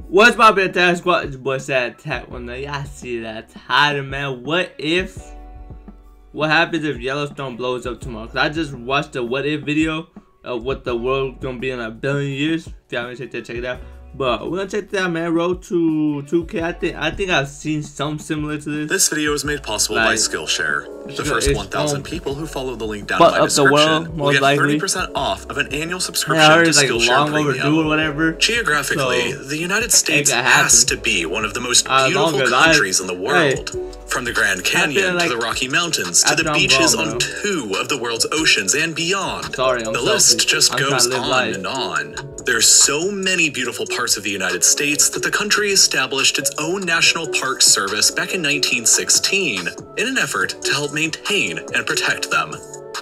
What's my bad attack squad? It's your boy SatAttack. Well, y'all see that title, man. What happens if Yellowstone blows up tomorrow? Cause I just watched the what if video of what the world's gonna be in a billion years. If y'all haven't checked that, check it out. But we're gonna check that out, man. Road to 2K. I think I've seen some similar to this. This video is made possible by Skillshare. The first 1,000 people who follow the link down but in my description will get likely 30% off of an annual subscription to like Skillshare long Premium. overdue or whatever. Geographically, So, the United States has to be one of the most beautiful as countries in the world. From the Grand Canyon to the Rocky Mountains to the beaches on 2 of the world's oceans and beyond. The list just goes on and on. There's so many beautiful parts of the United States that the country established its own National Park Service back in 1916 in an effort to help maintain and protect them.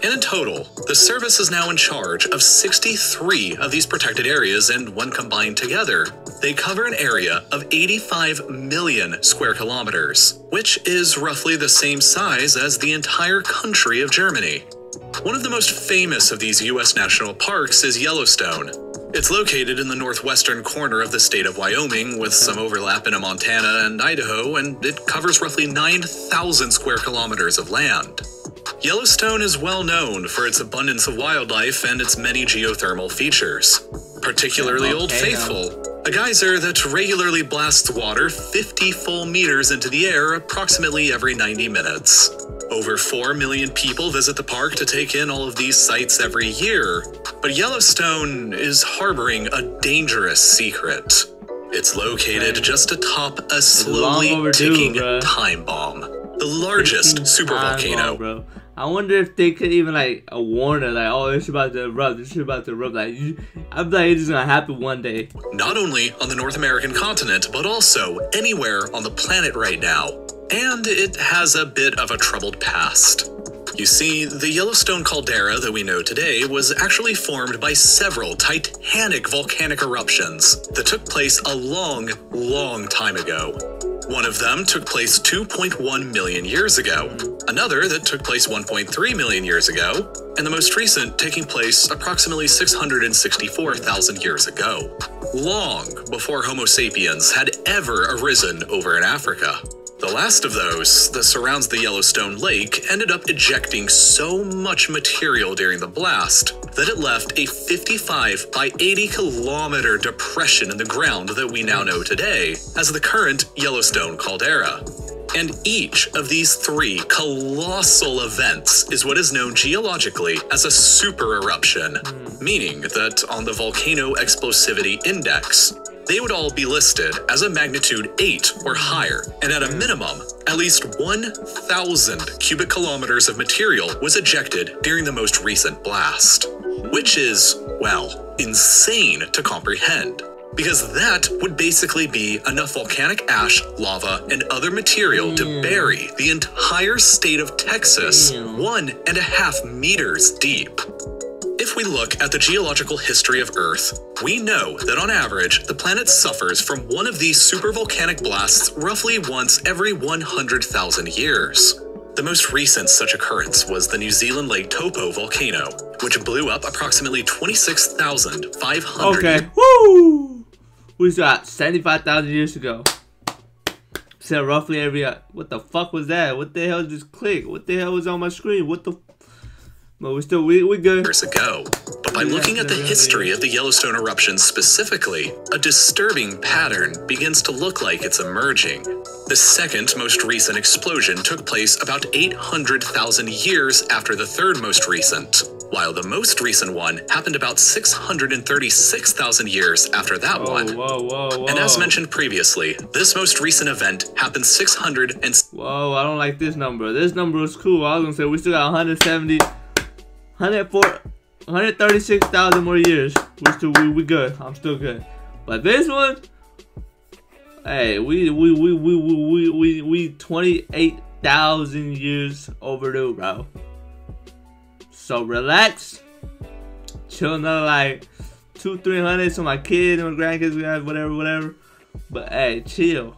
And in total, the service is now in charge of 63 of these protected areas, and when combined together, they cover an area of 85 million square kilometers, which is roughly the same size as the entire country of Germany. One of the most famous of these U.S. national parks is Yellowstone. It's located in the northwestern corner of the state of Wyoming, with some overlap into Montana and Idaho, and it covers roughly 9,000 square kilometers of land. Yellowstone is well known for its abundance of wildlife and its many geothermal features, particularly Old Faithful, a geyser that regularly blasts water 50 full meters into the air approximately every 90 minutes. Over 4 million people visit the park to take in all of these sights every year, but Yellowstone is harboring a dangerous secret. It's located just atop a slowly ticking time bomb, the largest supervolcano. Bro. I wonder if they could even like warn her, like, oh, it's about to erupt, this shit about to erupt. Like, I'm like, it's just gonna happen one day. Not only on the North American continent, but also anywhere on the planet right now. And it has a bit of a troubled past. You see, the Yellowstone caldera that we know today was actually formed by several titanic volcanic eruptions that took place a long, long time ago. One of them took place 2.1 million years ago, another that took place 1.3 million years ago, and the most recent taking place approximately 664,000 years ago, long before Homo sapiens had ever arisen over in Africa. The last of those, that surrounds the Yellowstone Lake, ended up ejecting so much material during the blast that it left a 55 by 80 kilometer depression in the ground that we now know today as the current Yellowstone caldera. And each of these 3 colossal events is what is known geologically as a super eruption, meaning that on the Volcano Explosivity Index, they would all be listed as a magnitude 8 or higher, and at a minimum, at least 1,000 cubic kilometers of material was ejected during the most recent blast. Which is, well, insane to comprehend, because that would basically be enough volcanic ash, lava, and other material to bury the entire state of Texas 1.5 meters deep. If we look at the geological history of Earth, we know that on average, the planet suffers from one of these supervolcanic blasts roughly once every 100,000 years. The most recent such occurrence was the New Zealand Lake Taupo volcano, which blew up approximately 26,500 years. Okay, woo! We got 75,000 years ago. So roughly every, what the fuck was that? What the hell just clicked? What the hell was on my screen? What the But we good. Years ago. But by looking at the history of the Yellowstone eruption specifically, a disturbing pattern begins to look like it's emerging. The second most recent explosion took place about 800,000 years after the third most recent, while the most recent one happened about 636,000 years after that one. Whoa. And as mentioned previously, this most recent event happened 600 and... Whoa, I don't like this number. This number was cool. I was gonna say we still got 136,000 more years. We good. I'm still good. But this one, hey, we 28,000 years overdue, bro. So relax, chill another like 200-300 so my kids and my grandkids, whatever. But hey, chill.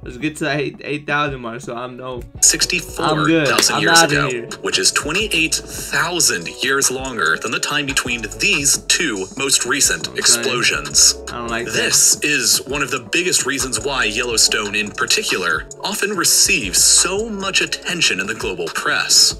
Let's get to that 8,000 mark, so I'm no. 64,000 years ago, which is 28,000 years longer than the time between these two most recent explosions. I don't like this. Is one of the biggest reasons why Yellowstone in particular often receives so much attention in the global press.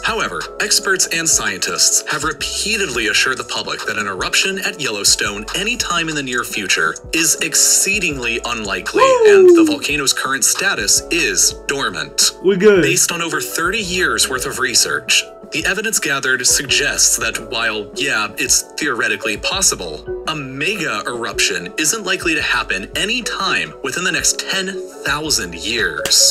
However, experts and scientists have repeatedly assured the public that an eruption at Yellowstone anytime in the near future is exceedingly unlikely, and the volcano's current status is dormant. We're good. Based on over 30 years worth of research, the evidence gathered suggests that while, yeah, it's theoretically possible, a mega eruption isn't likely to happen any time within the next 10,000 years.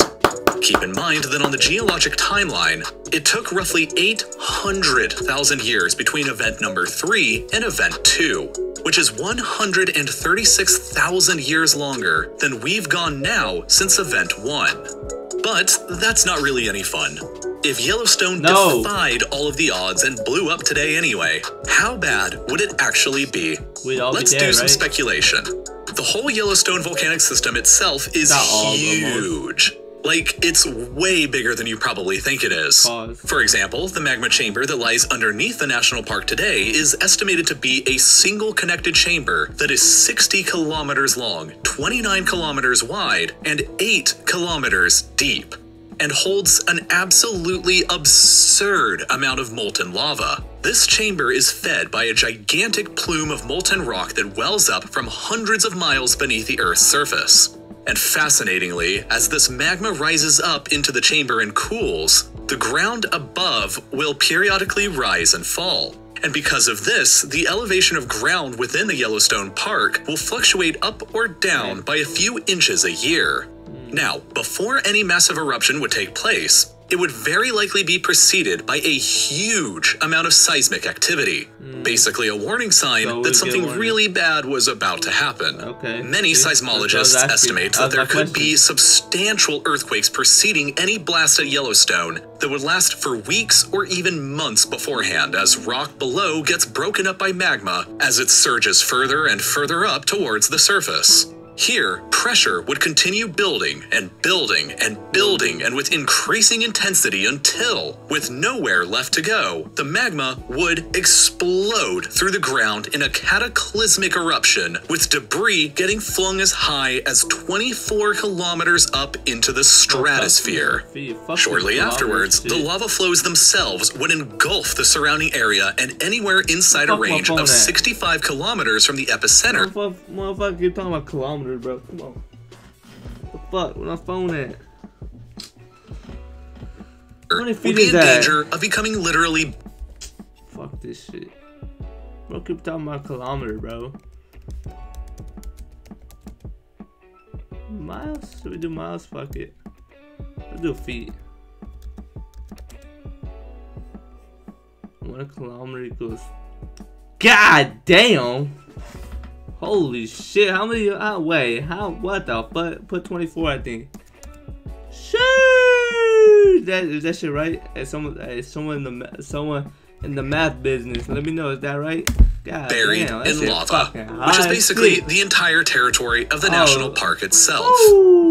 Keep in mind that on the geologic timeline, it took roughly 800,000 years between event number 3 and event 2, which is 136,000 years longer than we've gone now since event 1. But that's not really any fun. If Yellowstone defied all of the odds and blew up today anyway, how bad would it actually be? Let's do some speculation. The whole Yellowstone volcanic system itself is huge. Like, it's way bigger than you probably think it is. For example, the magma chamber that lies underneath the national park today is estimated to be a single connected chamber that is 60 kilometers long, 29 kilometers wide, and 8 kilometers deep, and holds an absolutely absurd amount of molten lava. This chamber is fed by a gigantic plume of molten rock that wells up from hundreds of miles beneath the Earth's surface. And fascinatingly, as this magma rises up into the chamber and cools, the ground above will periodically rise and fall. And because of this, the elevation of ground within the Yellowstone Park will fluctuate up or down by a few inches a year. Now, before any massive eruption would take place, it would very likely be preceded by a huge amount of seismic activity. Basically a warning sign that something really bad was about to happen. Many seismologists estimate that there could be substantial earthquakes preceding any blast at Yellowstone that would last for weeks or even months beforehand as rock below gets broken up by magma as it surges further and further up towards the surface. Here, pressure would continue building and building and building and with increasing intensity until, with nowhere left to go, the magma would explode through the ground in a cataclysmic eruption with debris getting flung as high as 24 kilometers up into the stratosphere. Shortly afterwards, the lava flows themselves would engulf the surrounding area and anywhere inside a range of 65 kilometers from the epicenter. Motherfucker, you're talking about kilometers. Bro, come on. What the fuck? Where's my phone at? How many feet is that? Danger of becoming literally. Fuck this shit. Bro, keep talking about kilometer, bro. Miles? Should we do miles? Fuck it. Let's do feet. 1 kilometer equals. God damn! Holy shit, how many, wait, what the fuck, put 24, I think. Shit! Is that shit right? Someone in the math business, let me know, is that right? God buried damn, in lava, which is basically the entire territory of the national park itself.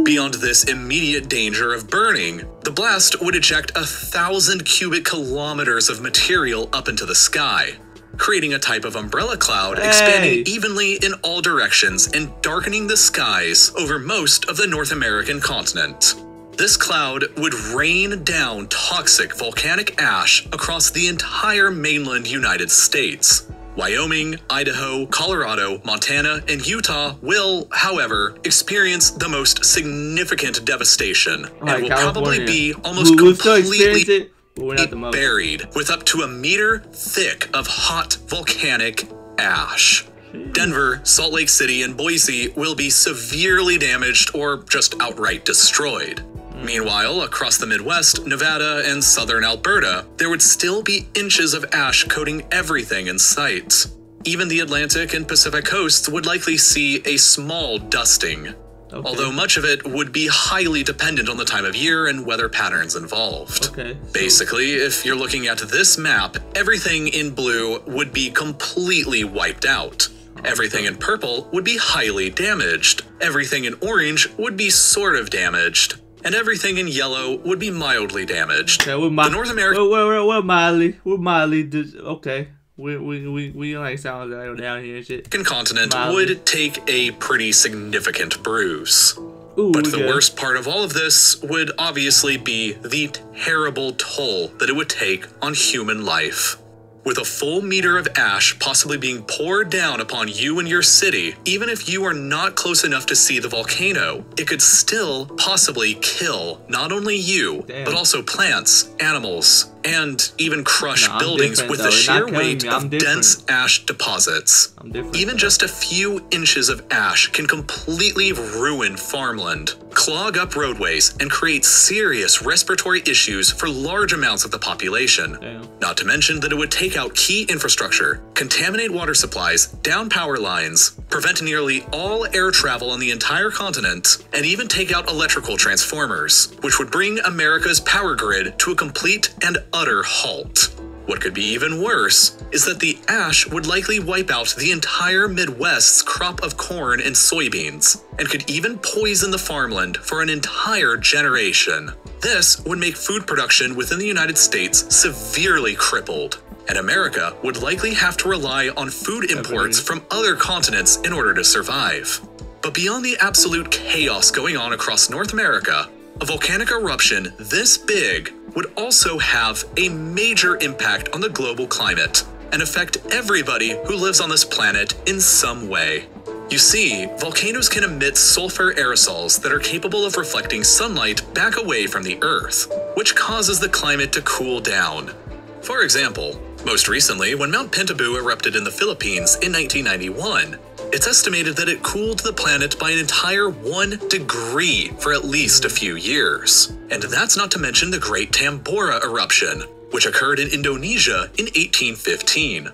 Beyond this immediate danger of burning, the blast would eject 1,000 cubic kilometers of material up into the sky, creating a type of umbrella cloud expanding evenly in all directions and darkening the skies over most of the North American continent. This cloud would rain down toxic volcanic ash across the entire mainland United States. Wyoming, Idaho, Colorado, Montana, and Utah will, however, experience the most significant devastation and will probably be almost completely buried with up to a meter thick of hot volcanic ash. Denver, Salt Lake City, and Boise will be severely damaged or just outright destroyed. Meanwhile, across the Midwest, Nevada, and southern Alberta, there would still be inches of ash coating everything in sight. Even the Atlantic and Pacific coasts would likely see a small dusting, although much of it would be highly dependent on the time of year and weather patterns involved. Basically, if you're looking at this map, everything in blue would be completely wiped out. Everything in purple would be highly damaged. Everything in orange would be sort of damaged. And everything in yellow would be mildly damaged. Okay, the North American... We're mildly. Okay. We like sound like down here and shit. continent would take a pretty significant bruise. Ooh, but the worst part of all of this would obviously be the terrible toll that it would take on human life. With a full meter of ash possibly being poured down upon you and your city, even if you are not close enough to see the volcano, it could still possibly kill not only you, but also plants, animals, and even crush buildings with the sheer weight of dense ash deposits. Even just a few inches of ash can completely ruin farmland, clog up roadways, and create serious respiratory issues for large amounts of the population. Not to mention that it would take out key infrastructure, contaminate water supplies, down power lines, prevent nearly all air travel on the entire continent, and even take out electrical transformers, which would bring America's power grid to a complete and utter halt. What could be even worse is that the ash would likely wipe out the entire Midwest's crop of corn and soybeans, and could even poison the farmland for an entire generation. This would make food production within the United States severely crippled, and America would likely have to rely on food imports from other continents in order to survive. But beyond the absolute chaos going on across North America, a volcanic eruption this big would also have a major impact on the global climate and affect everybody who lives on this planet in some way. You see, volcanoes can emit sulfur aerosols that are capable of reflecting sunlight back away from the Earth, which causes the climate to cool down. For example, most recently, when Mount Pinatubo erupted in the Philippines in 1991, it's estimated that it cooled the planet by an entire 1 degree for at least a few years. And that's not to mention the Great Tambora eruption, which occurred in Indonesia in 1815.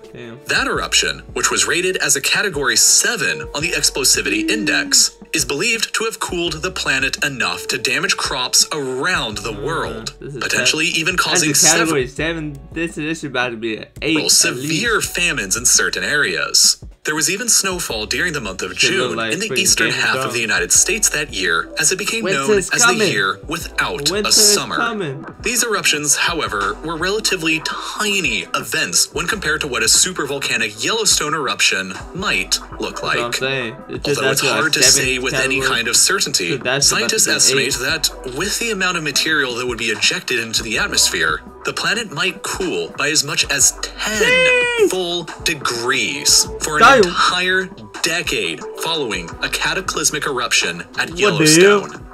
That eruption, which was rated as a Category 7 on the Explosivity Index, is believed to have cooled the planet enough to damage crops around the world, potentially even causing Category 7. This is about to be an 8. Severe famines in certain areas. There was even snowfall during the month of June in the eastern half of the United States that year, as it became known as the year without a summer. These eruptions, however, were relatively tiny events when compared to what a supervolcanic Yellowstone eruption might look like. Although it's hard to say with any kind of certainty, scientists estimate that with the amount of material that would be ejected into the atmosphere, the planet might cool by as much as 10 full degrees for an entire decade following a cataclysmic eruption at Yellowstone.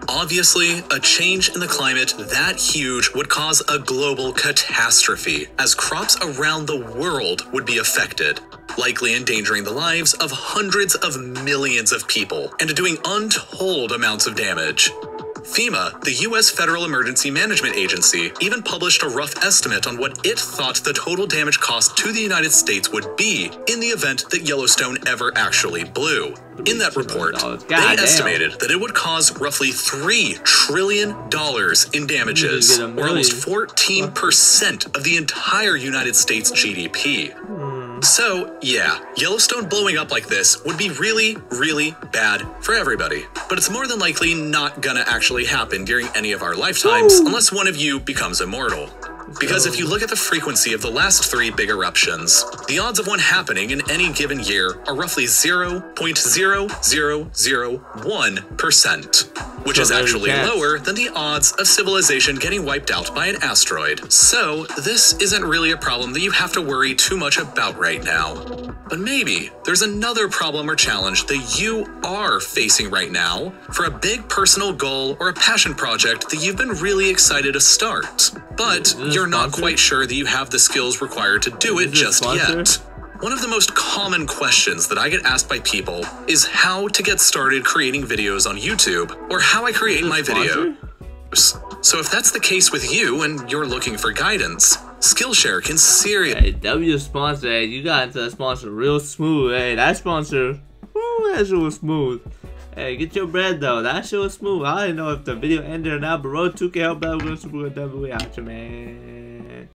Obviously, a change in the climate that huge would cause a global catastrophe, as crops around the world would be affected, likely endangering the lives of hundreds of millions of people and doing untold amounts of damage. FEMA, the U.S. Federal Emergency Management Agency, even published a rough estimate on what it thought the total damage cost to the United States would be in the event that Yellowstone ever actually blew. In that report, they estimated that it would cause roughly $3 trillion in damages, or almost 14% of the entire United States GDP. So, yeah, Yellowstone blowing up like this would be really, really bad for everybody. But it's more than likely not gonna actually happen during any of our lifetimes unless one of you becomes immortal. Because if you look at the frequency of the last 3 big eruptions, the odds of one happening in any given year are roughly 0.0001%, which is actually lower than the odds of civilization getting wiped out by an asteroid. So this isn't really a problem that you have to worry too much about right now. But maybe there's another problem or challenge that you are facing right now for a big personal goal or a passion project that you've been really excited to start, but you're not quite sure that you have the skills required to do it just yet. One of the most common questions that I get asked by people is how to get started creating videos on YouTube, or how I create my videos. So if that's the case with you and you're looking for guidance, Skillshare can seriously... Hey, W sponsor, hey, you got into that sponsor real smooth. Hey, that sponsor, woo, that shit was smooth. Hey, get your bread though, that shit was smooth. I don't know if the video ended or not, but Road 2K help out with Super W out, man.